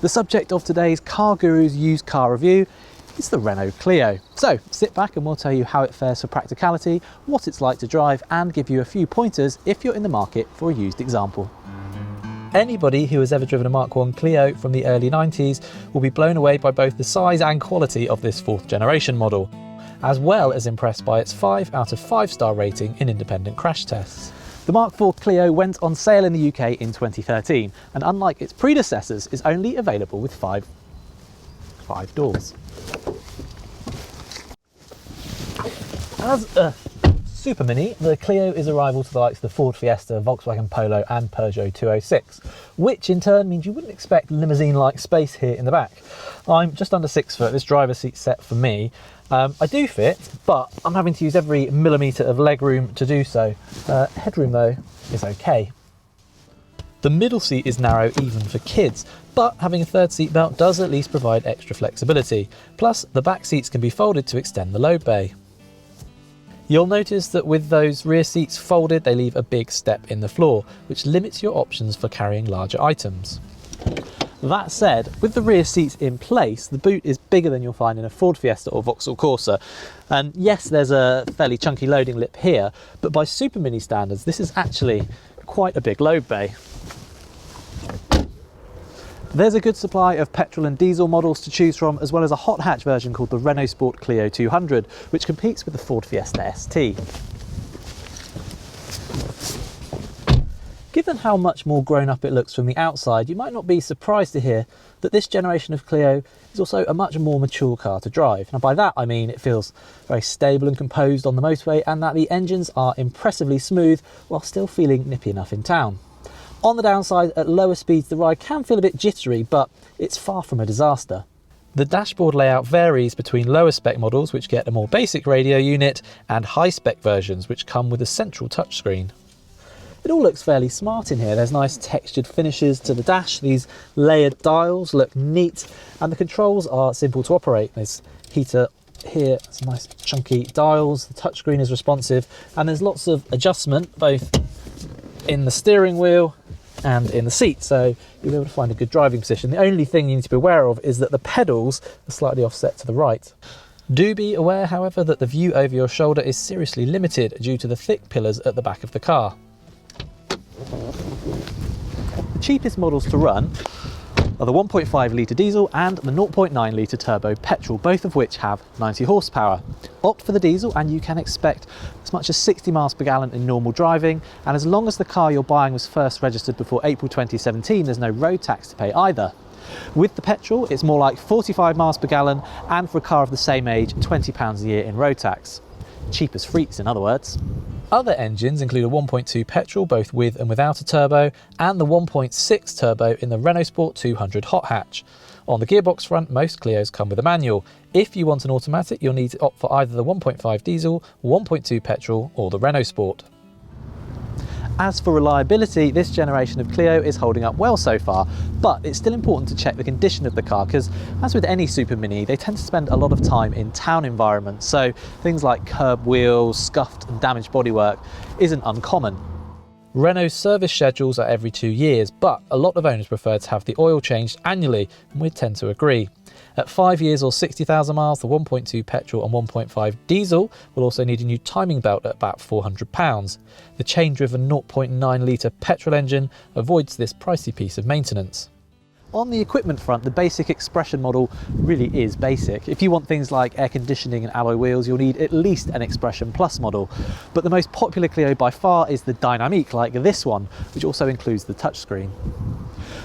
The subject of today's CarGurus used car review is the Renault Clio. So sit back and we'll tell you how it fares for practicality, what it's like to drive, and give you a few pointers if you're in the market for a used example. Anybody who has ever driven a Mark 1 Clio from the early 90s will be blown away by both the size and quality of this 4th generation model, as well as impressed by its 5 out of 5-star rating in independent crash tests. The Mark 4 Clio went on sale in the UK in 2013, and unlike its predecessors, is only available with five doors. As a supermini, the Clio is a rival to the likes of the Ford Fiesta, Volkswagen Polo and Peugeot 206, which in turn means you wouldn't expect limousine-like space here in the back. I'm just under 6 foot, this driver's seat set for me. I do fit, but I'm having to use every millimetre of legroom to do so. Headroom though is okay. The middle seat is narrow even for kids, but having a third seat belt does at least provide extra flexibility. Plus, the back seats can be folded to extend the load bay. You'll notice that with those rear seats folded, they leave a big step in the floor, which limits your options for carrying larger items. That said, with the rear seats in place, the boot is bigger than you'll find in a Ford Fiesta or Vauxhall Corsa. And yes, there's a fairly chunky loading lip here, but by supermini standards, this is actually quite a big load bay. There's a good supply of petrol and diesel models to choose from, as well as a hot hatch version called the Renault Sport Clio 200, which competes with the Ford Fiesta ST. Given how much more grown up it looks from the outside, you might not be surprised to hear that this generation of Clio is also a much more mature car to drive. Now by that I mean it feels very stable and composed on the motorway, and that the engines are impressively smooth while still feeling nippy enough in town. On the downside, at lower speeds the ride can feel a bit jittery, but it's far from a disaster. The dashboard layout varies between lower spec models, which get a more basic radio unit, and high spec versions which come with a central touchscreen. It all looks fairly smart in here. There's nice textured finishes to the dash, these layered dials look neat, and the controls are simple to operate. There's heater here, some nice chunky dials, the touchscreen is responsive, and there's lots of adjustment both in the steering wheel and in the seat, so you'll be able to find a good driving position. The only thing you need to be aware of is that the pedals are slightly offset to the right. Do be aware, however, that the view over your shoulder is seriously limited due to the thick pillars at the back of the car. The cheapest models to run are the 1.5 litre diesel and the 0.9 litre turbo petrol, both of which have 90 horsepower. Opt for the diesel and you can expect as much as 60 miles per gallon in normal driving, and as long as the car you're buying was first registered before April 2017, there's no road tax to pay either. With the petrol, it's more like 45 miles per gallon, and for a car of the same age, £20 a year in road tax. Cheap as freaks, in other words. Other engines include a 1.2 petrol, both with and without a turbo, and the 1.6 turbo in the Renault Sport 200 hot hatch. On the gearbox front, most Clios come with a manual. If you want an automatic, you'll need to opt for either the 1.5 diesel, 1.2 petrol, or the Renault Sport. As for reliability, this generation of Clio is holding up well so far, but it's still important to check the condition of the car because, as with any supermini, they tend to spend a lot of time in town environments, so things like curb wheels, scuffed and damaged bodywork isn't uncommon. Renault's service schedules are every 2 years, but a lot of owners prefer to have the oil changed annually, and we tend to agree. At 5 years or 60,000 miles, the 1.2 petrol and 1.5 diesel will also need a new timing belt at about £400. The chain-driven 0.9 litre petrol engine avoids this pricey piece of maintenance. On the equipment front, the basic Expression model really is basic. If you want things like air conditioning and alloy wheels, you'll need at least an Expression Plus model. But the most popular Clio by far is the Dynamique, like this one, which also includes the touchscreen.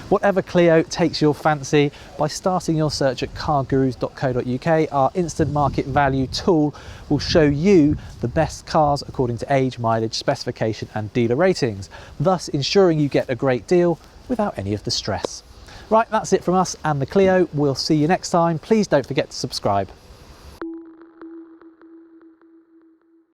Whatever Clio takes your fancy, by starting your search at cargurus.co.uk, our instant market value tool will show you the best cars according to age, mileage, specification and dealer ratings, thus ensuring you get a great deal without any of the stress. Right, that's it from us and the Clio. We'll see you next time. Please don't forget to subscribe.